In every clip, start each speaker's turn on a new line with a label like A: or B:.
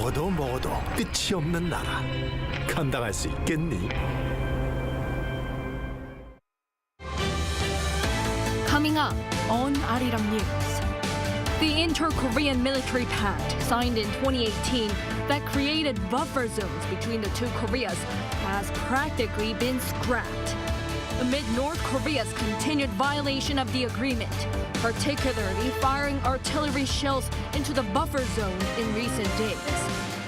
A: 먹어도 먹어도 끝이 없는 나라. 감당할 수 있겠니?
B: Coming up on Arirang News. The interKorean military pact signed in 2018 that created buffer zones between the two Koreas has practically been scrapped. Amid North Korea's continued violation of the agreement, particularly firing artillery shells into the buffer zone in recent days,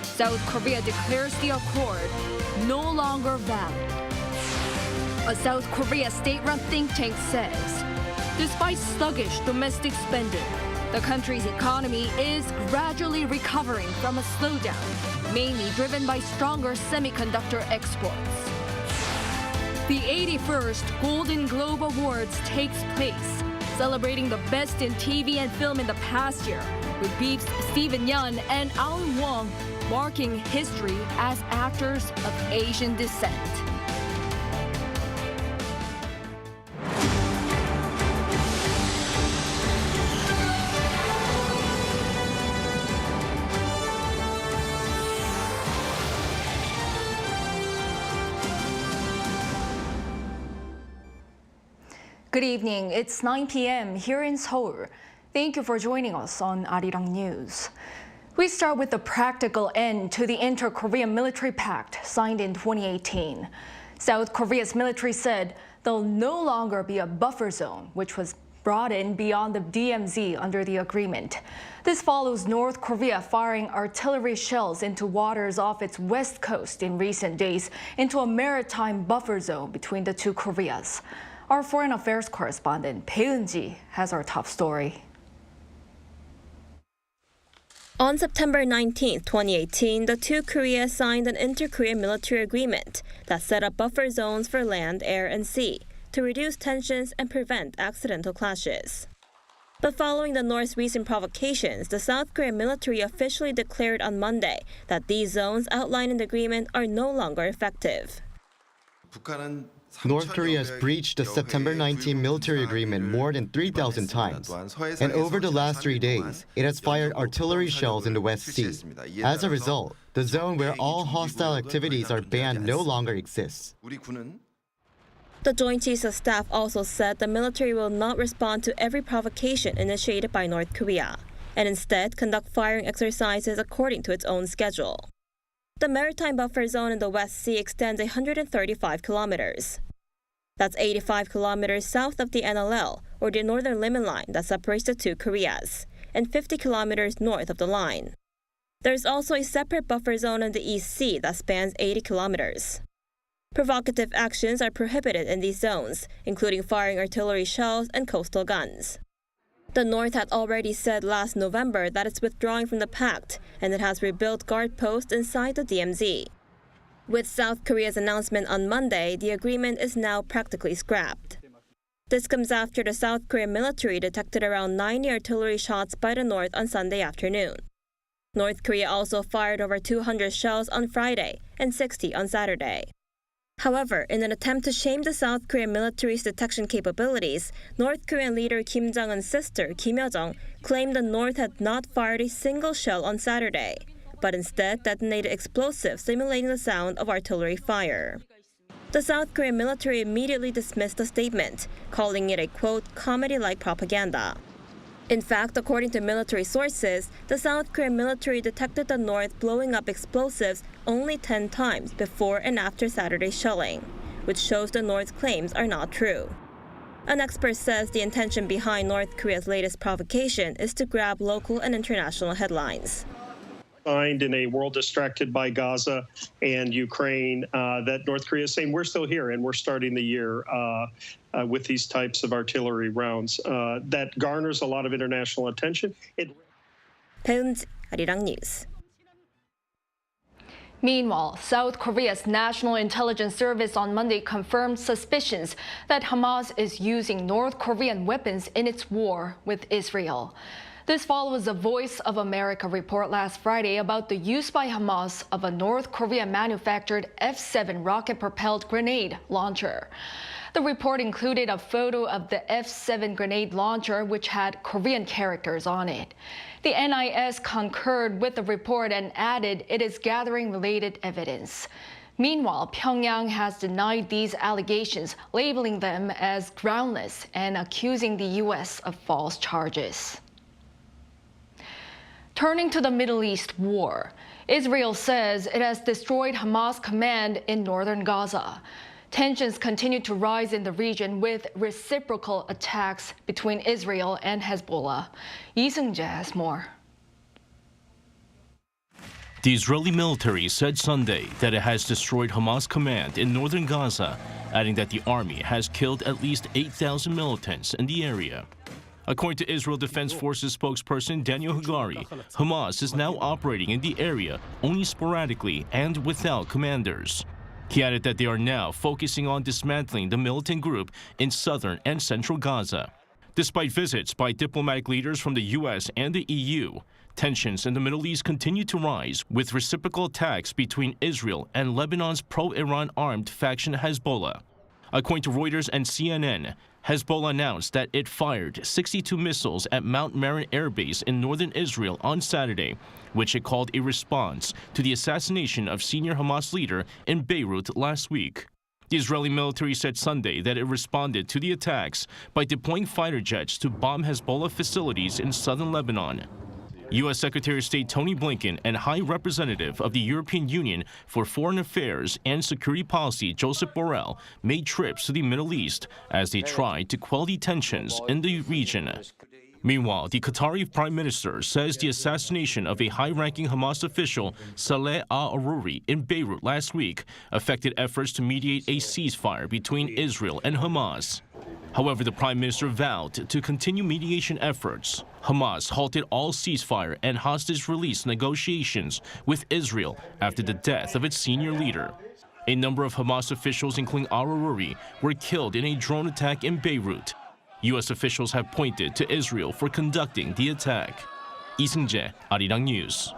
B: South Korea declares the accord no longer valid. A South Korea state-run think tank says, despite sluggish domestic spending, the country's economy is gradually recovering from a slowdown, mainly driven by stronger semiconductor exports. The 81st Golden Globe Awards takes place, celebrating the best in TV and film in the past year, with Beep's Steven Yeun and Alan Wong marking history as actors of Asian descent. Good evening. It's 9 p.m. here in Seoul. Thank you for joining us on Arirang News. We start with the practical end to the interKorean military pact signed in 2018. South Korea's military said there'll no longer be a buffer zone, which was brought in beyond the DMZ under the agreement. This follows North Korea firing artillery shells into waters off its west coast in recent days into a maritime buffer zone between the two Koreas. Our foreign affairs correspondent, Bae-eun-ji, has our top story.
C: On September 19, 2018, the two Koreas signed an interKorean military agreement that set up buffer zones for land, air, and sea to reduce tensions and prevent accidental clashes. But following the North's recent provocations, the South Korean military officially declared on Monday that these zones outlined in the agreement are no longer effective.
D: North Korea has breached the September 19 military agreement more than 3,000 times. And over the last 3 days, it has fired artillery shells in the West Sea. As a result, the zone where all hostile activities are banned no longer exists.
C: The Joint Chiefs of Staff also said the military will not respond to every provocation initiated by North Korea, and instead conduct firing exercises according to its own schedule. The maritime buffer zone in the West Sea extends 135 kilometers. That's 85 kilometers south of the NLL, or the Northern Limit Line that separates the two Koreas, and 50 kilometers north of the line. There's also a separate buffer zone in the East Sea that spans 80 kilometers. Provocative actions are prohibited in these zones, including firing artillery shells and coastal guns. The North had already said last November that it's withdrawing from the pact, and it has rebuilt guard posts inside the DMZ. With South Korea's announcement on Monday, the agreement is now practically scrapped. This comes after the South Korean military detected around 90 artillery shots by the North on Sunday afternoon. North Korea also fired over 200 shells on Friday and 60 on Saturday. However, in an attempt to shame the South Korean military's detection capabilities, North Korean leader Kim Jong-un's sister, Kim Yo-jong, claimed the North had not fired a single shell on Saturday, but instead detonated explosives simulating the sound of artillery fire. The South Korean military immediately dismissed the statement, calling it a, quote, comedy-like propaganda. In fact, according to military sources, the South Korean military detected the North blowing up explosives only 10 times before and after Saturday's shelling, which shows the North's claims are not true. An expert says the intention behind North Korea's latest provocation is to grab local and international headlines.
E: Find in a world distracted by Gaza and Ukraine that North Korea is saying we're still here and we're starting the year with these types of artillery rounds. That garners a lot of international attention.
C: Bae-eun-ji, Arirang News.
B: Meanwhile, South Korea's National Intelligence Service on Monday confirmed suspicions that Hamas is using North Korean weapons in its war with Israel. This follows a Voice of America report last Friday about the use by Hamas of a North Korea-manufactured F-7 rocket-propelled grenade launcher. The report included a photo of the F-7 grenade launcher, which had Korean characters on it. The NIS concurred with the report and added it is gathering related evidence. Meanwhile, Pyongyang has denied these allegations, labeling them as groundless and accusing the U.S. of false charges. Turning to the Middle East war, Israel says it has destroyed Hamas command in Northern Gaza. Tensions continue to rise in the region with reciprocal attacks between Israel and Hezbollah. Lee Seung-jae has more.
F: The Israeli military said Sunday that it has destroyed Hamas command in northern Gaza, adding that the army has killed at least 8,000 militants in the area. According to Israel Defense Forces spokesperson Daniel Hagari, Hamas is now operating in the area only sporadically and without commanders. He added that they are now focusing on dismantling the militant group in southern and central Gaza. Despite visits by diplomatic leaders from the U.S. and the EU, tensions in the Middle East continue to rise with reciprocal attacks between Israel and Lebanon's pro-Iran armed faction Hezbollah. According to Reuters and CNN, Hezbollah announced that it fired 62 missiles at Mount Meron Air Base in northern Israel on Saturday, which it called a response to the assassination of senior Hamas leader in Beirut last week. The Israeli military said Sunday that it responded to the attacks by deploying fighter jets to bomb Hezbollah facilities in southern Lebanon. U.S. Secretary of State Tony Blinken and High Representative of the European Union for Foreign Affairs and Security Policy Joseph Borrell made trips to the Middle East as they tried to quell the tensions in the region. Meanwhile, the Qatari Prime Minister says the assassination of a high-ranking Hamas official, Saleh al-Aruri, in Beirut last week affected efforts to mediate a ceasefire between Israel and Hamas. However, the Prime Minister vowed to continue mediation efforts. Hamas halted all ceasefire and hostage release negotiations with Israel after the death of its senior leader. A number of Hamas officials, including al-Aruri, were killed in a drone attack in Beirut. U.S. officials have pointed to Israel for conducting the attack. Lee Seung-jae, Arirang News.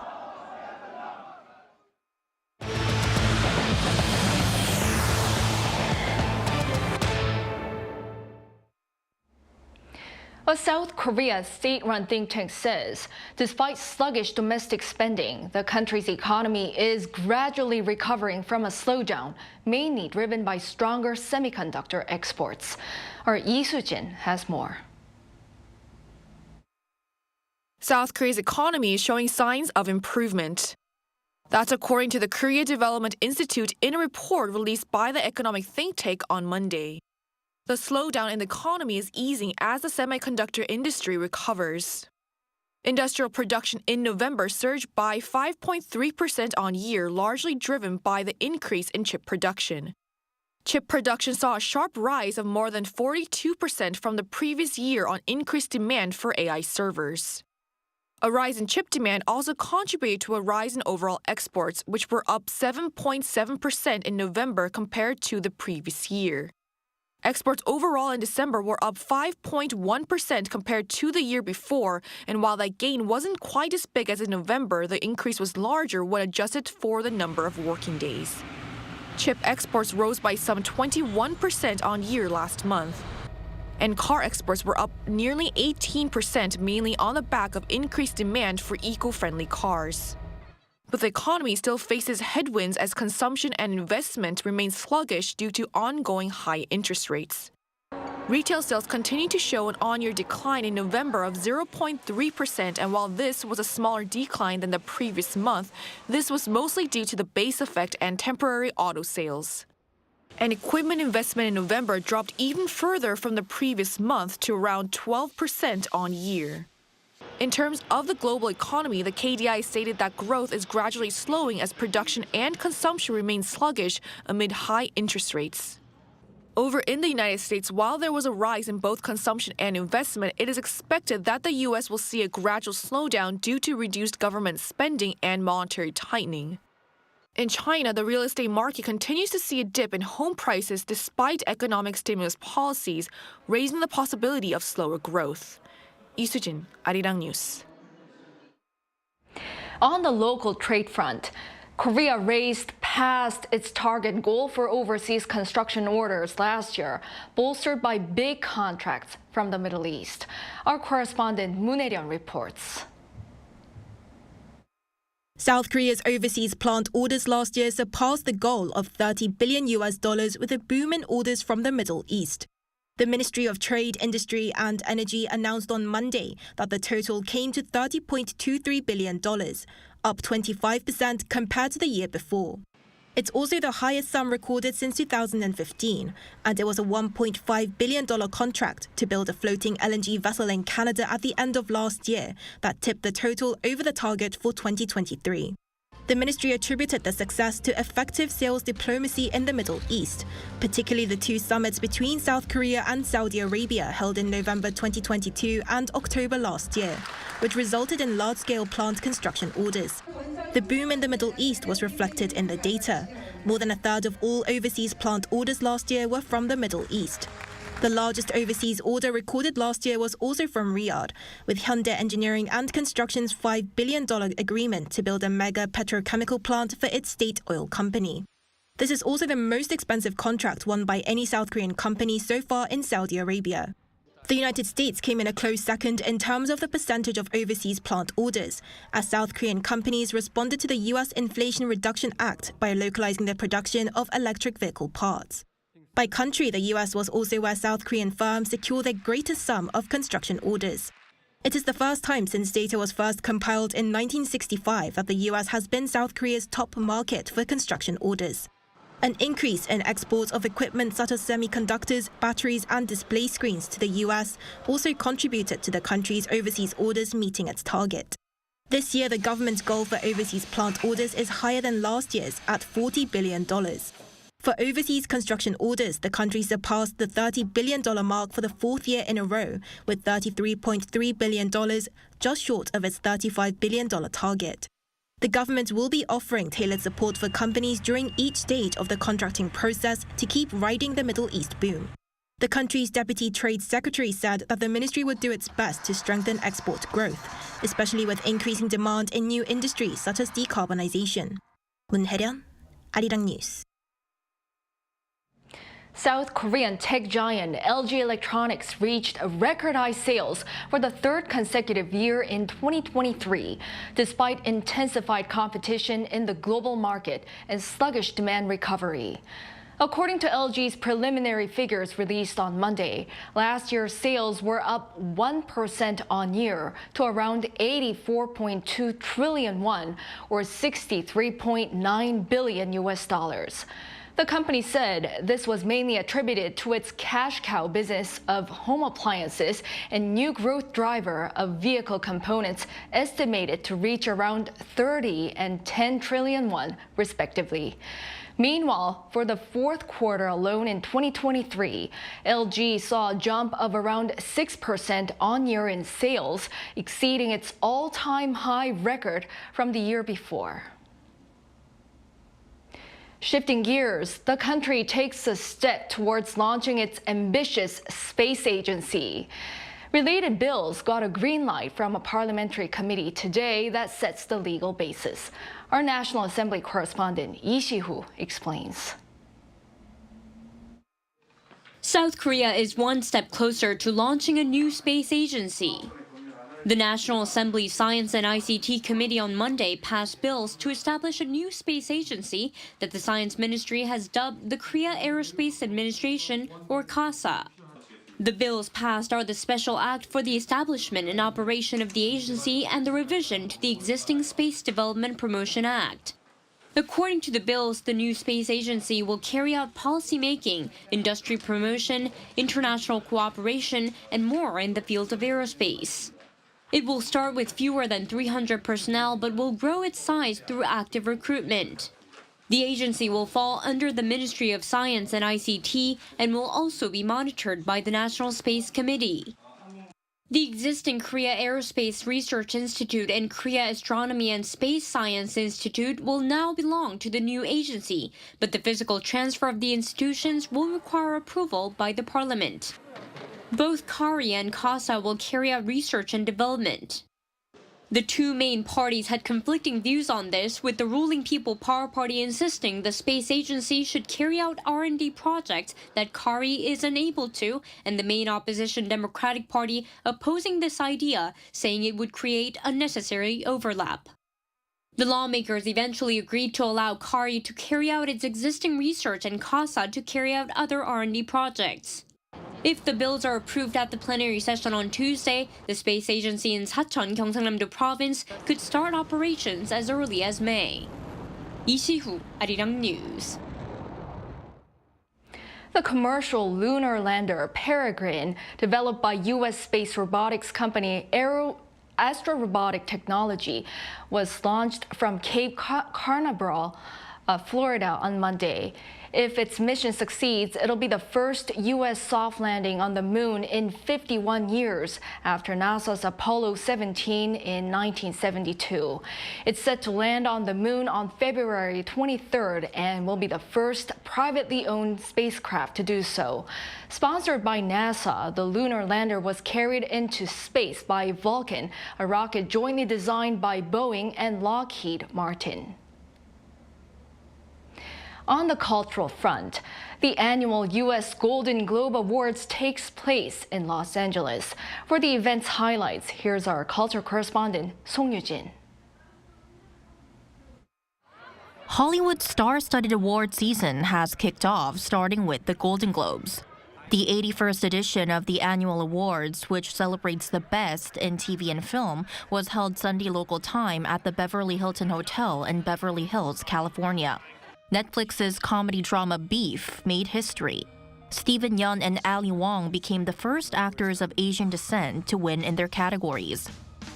B: A South Korea state-run think tank says, despite sluggish domestic spending, the country's economy is gradually recovering from a slowdown, mainly driven by stronger semiconductor exports. Our Lee Soo-jin has more.
G: South Korea's economy is showing signs of improvement. That's according to the Korea Development Institute in a report released by the economic think tank on Monday. The slowdown in the economy is easing as the semiconductor industry recovers. Industrial production in November surged by 5.3% on year, largely driven by the increase in chip production. Chip production saw a sharp rise of more than 42% from the previous year on increased demand for AI servers. A rise in chip demand also contributed to a rise in overall exports, which were up 7.7% in November compared to the previous year. Exports overall in December were up 5.1% compared to the year before, and while that gain wasn't quite as big as in November, the increase was larger when adjusted for the number of working days. Chip exports rose by some 21% on year last month. And car exports were up nearly 18%, mainly on the back of increased demand for eco-friendly cars. But the economy still faces headwinds as consumption and investment remain sluggish due to ongoing high interest rates. Retail sales continue to show an on-year decline in November of 0.3%, and while this was a smaller decline than the previous month, this was mostly due to the base effect and temporary auto sales. And equipment investment in November dropped even further from the previous month to around 12% on year. In terms of the global economy, the KDI stated that growth is gradually slowing as production and consumption remain sluggish amid high interest rates. Over in the United States, while there was a rise in both consumption and investment, it is expected that the U.S. will see a gradual slowdown due to reduced government spending and monetary tightening. In China, the real estate market continues to see a dip in home prices despite economic stimulus policies, raising the possibility of slower growth. 이수진, Arirang News.
B: On the local trade front, Korea raced past its target goal for overseas construction orders last year, bolstered by big contracts from the Middle East. Our correspondent Moon Hae-ryun reports.
H: South Korea's overseas plant orders last year surpassed the goal of $30 billion with a boom in orders from the Middle East. The Ministry of Trade, Industry and Energy announced on Monday that the total came to $30.23 billion, up 25% compared to the year before. It's also the highest sum recorded since 2015, and it was a $1.5 billion contract to build a floating LNG vessel in Canada at the end of last year that tipped the total over the target for 2023. The ministry attributed the success to effective sales diplomacy in the Middle East, particularly the two summits between South Korea and Saudi Arabia held in November 2022 and October last year, which resulted in large-scale plant construction orders. The boom in the Middle East was reflected in the data. More than a third of all overseas plant orders last year were from the Middle East. The largest overseas order recorded last year was also from Riyadh, with Hyundai Engineering and Construction's $5 billion agreement to build a mega petrochemical plant for its state oil company. This is also the most expensive contract won by any South Korean company so far in Saudi Arabia. The United States came in a close second in terms of the percentage of overseas plant orders, as South Korean companies responded to the U.S. Inflation Reduction Act by localizing their production of electric vehicle parts. By country, the U.S. was also where South Korean firms secured their greatest sum of construction orders. It is the first time since data was first compiled in 1965 that the U.S. has been South Korea's top market for construction orders. An increase in exports of equipment such as semiconductors, batteries and display screens to the U.S. also contributed to the country's overseas orders meeting its target. This year, the government's goal for overseas plant orders is higher than last year's at $40 billion. For overseas construction orders, the country surpassed the $30 billion mark for the fourth year in a row, with $33.3 billion, just short of its $35 billion target. The government will be offering tailored support for companies during each stage of the contracting process to keep riding the Middle East boom. The country's Deputy Trade Secretary said that the ministry would do its best to strengthen export growth, especially with increasing demand in new industries such as decarbonization. Moon Hae-ryun, Arirang News.
B: South Korean tech giant LG Electronics reached record-high sales for the third consecutive year in 2023, despite intensified competition in the global market and sluggish demand recovery. According to LG's preliminary figures released on Monday, last year's sales were up 1% on year to around 84.2 trillion won, or $63.9 billion. The company said this was mainly attributed to its cash cow business of home appliances and new growth driver of vehicle components estimated to reach around 30 and 10 trillion won, respectively. Meanwhile, for the fourth quarter alone in 2023, LG saw a jump of around 6% on year in sales, exceeding its all-time high record from the year before. Shifting gears, the country takes a step towards launching its ambitious space agency. Related bills got a green light from a parliamentary committee today that sets the legal basis. Our National Assembly correspondent Lee Si-hoo explains.
I: South Korea is one step closer to launching a new space agency. The National Assembly Science and ICT Committee on Monday passed bills to establish a new space agency that the Science Ministry has dubbed the Korea Aerospace Administration, or KASA. The bills passed are the Special Act for the establishment and operation of the agency and the revision to the existing Space Development Promotion Act. According to the bills, the new space agency will carry out policymaking, industry promotion, international cooperation, and more in the field of aerospace. It will start with fewer than 300 personnel but will grow its size through active recruitment. The agency will fall under the Ministry of Science and ICT and will also be monitored by the National Space Committee. The existing Korea Aerospace Research Institute and Korea Astronomy and Space Science Institute will now belong to the new agency, but the physical transfer of the institutions will require approval by the parliament. Both KARI and KASA will carry out research and development. The two main parties had conflicting views on this, with the ruling People Power Party insisting the space agency should carry out R&D projects that KARI is unable to, and the main opposition Democratic Party opposing this idea, saying it would create unnecessary overlap. The lawmakers eventually agreed to allow KARI to carry out its existing research and KASA to carry out other R&D projects. If the bills are approved at the plenary session on Tuesday, the space agency in Sacheon, Gyeongsang-namdo Province could start operations as early as May. Lee Si-hoo, Arirang News.
B: The commercial Lunar Lander, Peregrine, developed by U.S. space robotics company Astro Robotic Technology, was launched from Cape Canaveral, Florida on Monday. If its mission succeeds, it'll be the first U.S. soft landing on the moon in 51 years after NASA's Apollo 17 in 1972. It's set to land on the moon on February 23rd and will be the first privately owned spacecraft to do so. Sponsored by NASA, the Lunar Lander was carried into space by Vulcan, a rocket jointly designed by Boeing and Lockheed Martin. On the cultural front, the annual U.S. Golden Globe Awards takes place in Los Angeles. For the event's highlights, here's our culture correspondent, Song Yu-jin.
J: Hollywood's star-studded award season has kicked off, starting with the Golden Globes. The 81st edition of the annual awards, which celebrates the best in TV and film, was held Sunday local time at the Beverly Hilton Hotel in Beverly Hills, California. Netflix's comedy drama Beef made history. Steven Yeun and Ali Wong became the first actors of Asian descent to win in their categories.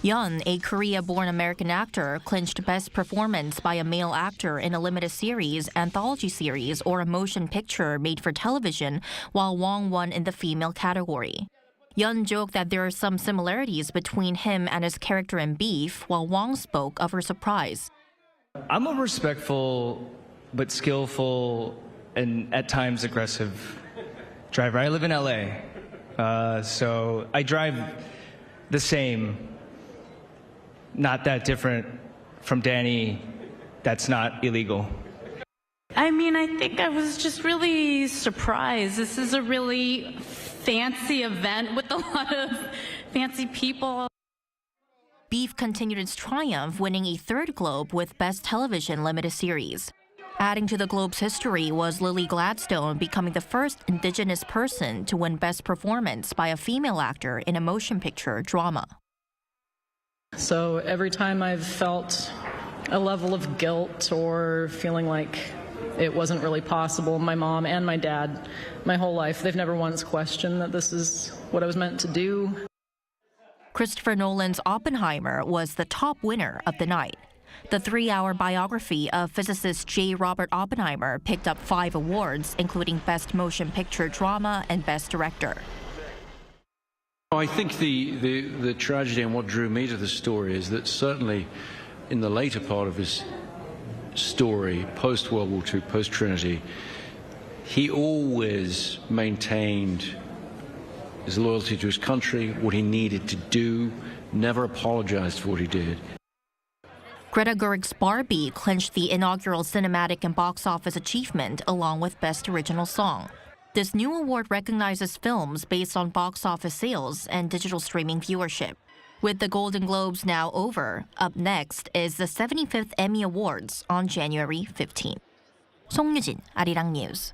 J: Yeun, a Korea-born American actor, clinched Best Performance by a Male Actor in a Limited Series, Anthology Series, or a Motion Picture made for television, while Wong won in the Female category. Yeun joked that there are some similarities between him and his character in Beef, while Wong spoke of her surprise.
K: I'm a respectful but skillful and at times aggressive driver. I live in LA, so I drive the same, not that different from Danny. That's not illegal.
L: I mean, I think I was just really surprised. This is a really fancy event with a lot of fancy people.
J: Beef continued its triumph, winning a third Globe with Best Television Limited Series. Adding to the Globe's history was Lily Gladstone becoming the first Indigenous person to win Best Performance by a female actor in a motion picture drama.
M: So every time I've felt a level of guilt or feeling like it wasn't really possible, my mom and my dad, my whole life, they've never once questioned that this is what I was meant to do.
J: Christopher Nolan's Oppenheimer was the top winner of the night. The 3-hour biography of physicist J. Robert Oppenheimer picked up 5 awards, including Best Motion Picture Drama and Best Director.
N: I think the tragedy and what drew me to the story is that certainly in the later part of his story, post-World War II, post-Trinity, he always maintained his loyalty to his country, what he needed to do, never apologized for what he did.
J: Greta Gerwig's Barbie clinched the inaugural cinematic and box office achievement along with Best Original Song. This new award recognizes films based on box office sales and digital streaming viewership. With the Golden Globes now over, up next is the 75th Emmy Awards on January 15th. Song Yu-jin, Arirang News.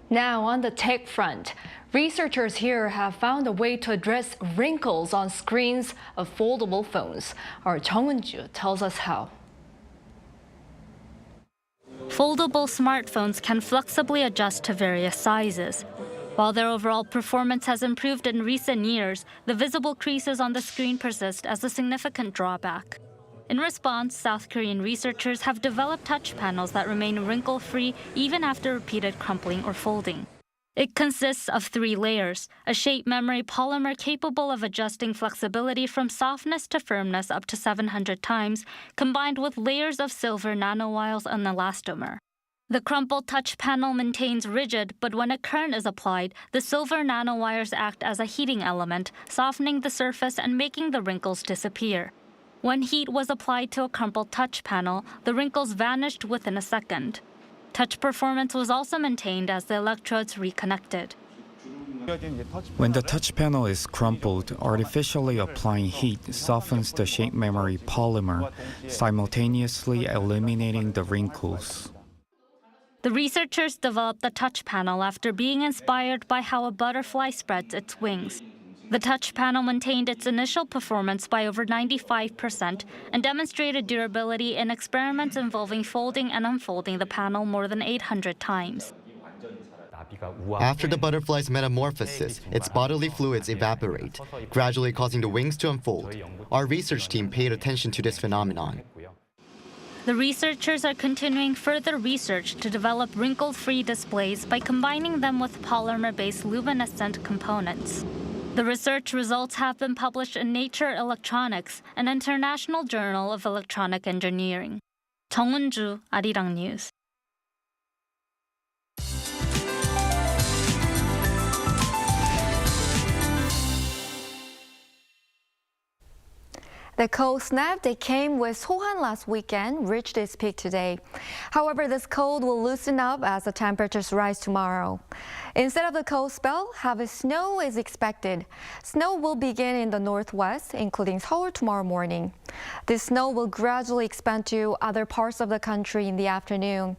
B: Now, on the tech front, researchers here have found a way to address wrinkles on screens of foldable phones. Our Jung Eun-ju tells us how.
O: Foldable smartphones can flexibly adjust to various sizes. While their overall performance has improved in recent years, the visible creases on the screen persist as a significant drawback. In response, South Korean researchers have developed touch panels that remain wrinkle-free even after repeated crumpling or folding. It consists of 3 layers, a shape memory polymer capable of adjusting flexibility from softness to firmness up to 700 times, combined with layers of silver nanowires and elastomer. The crumpled touch panel maintains rigid, but when a current is applied, the silver nanowires act as a heating element, softening the surface and making the wrinkles disappear. When heat was applied to a crumpled touch panel, the wrinkles vanished within a second. Touch performance was also maintained as the electrodes reconnected.
P: When the touch panel is crumpled, artificially applying heat softens the shape memory polymer, simultaneously eliminating the wrinkles.
O: The researchers developed the touch panel after being inspired by how a butterfly spreads its wings. The touch panel maintained its initial performance by over 95% and demonstrated durability in experiments involving folding and unfolding the panel more than 800 times.
D: After the butterfly's metamorphosis, its bodily fluids evaporate, gradually causing the wings to unfold. Our research team paid attention to this phenomenon.
O: The researchers are continuing further research to develop wrinkle-free displays by combining them with polymer-based luminescent components. The research results have been published in Nature Electronics, an international journal of electronic engineering. 정은주, Arirang News.
Q: The cold snap that came with Sohan last weekend reached its peak today. However, this cold will loosen up as the temperatures rise tomorrow. Instead of the cold spell, heavy snow is expected. Snow will begin in the northwest, including Seoul tomorrow morning. This snow will gradually expand to other parts of the country in the afternoon.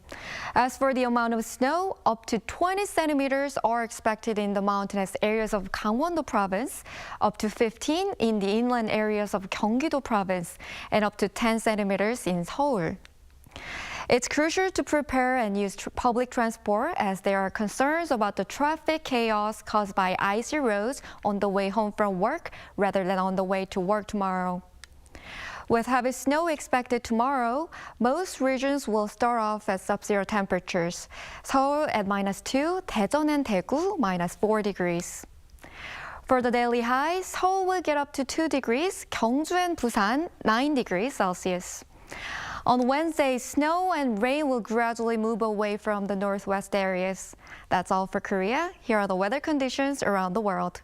Q: As for the amount of snow, up to 20 centimeters are expected in the mountainous areas of Gangwon-do province, up to 15 in the inland areas of Gyeonggi-do province, and up to 10 centimeters in Seoul. It's crucial to prepare and use public transport as there are concerns about the traffic chaos caused by icy roads on the way home from work rather than on the way to work tomorrow. With heavy snow expected tomorrow, most regions will start off at sub-zero temperatures. Seoul at -2, Daejeon and Daegu -4 degrees. For the daily highs, Seoul will get up to 2 degrees, Gyeongju and Busan 9 degrees Celsius. On Wednesday, snow and rain will gradually move away from the northwest areas. That's all for Korea. Here are the weather conditions around the world.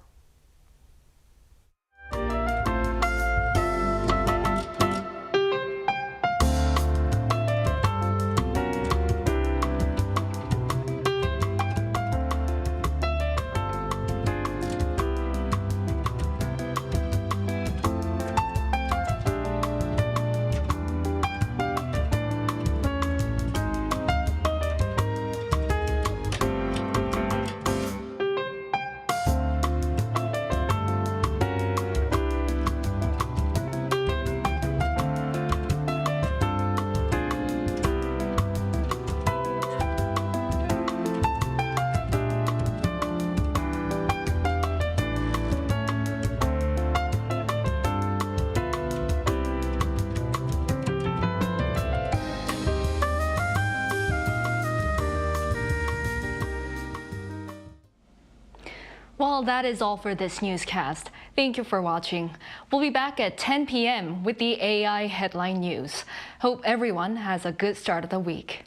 R: Well, that is all for this newscast. Thank you for watching. We'll be back at 10 p.m. with the AI headline news. Hope everyone has a good start of the week.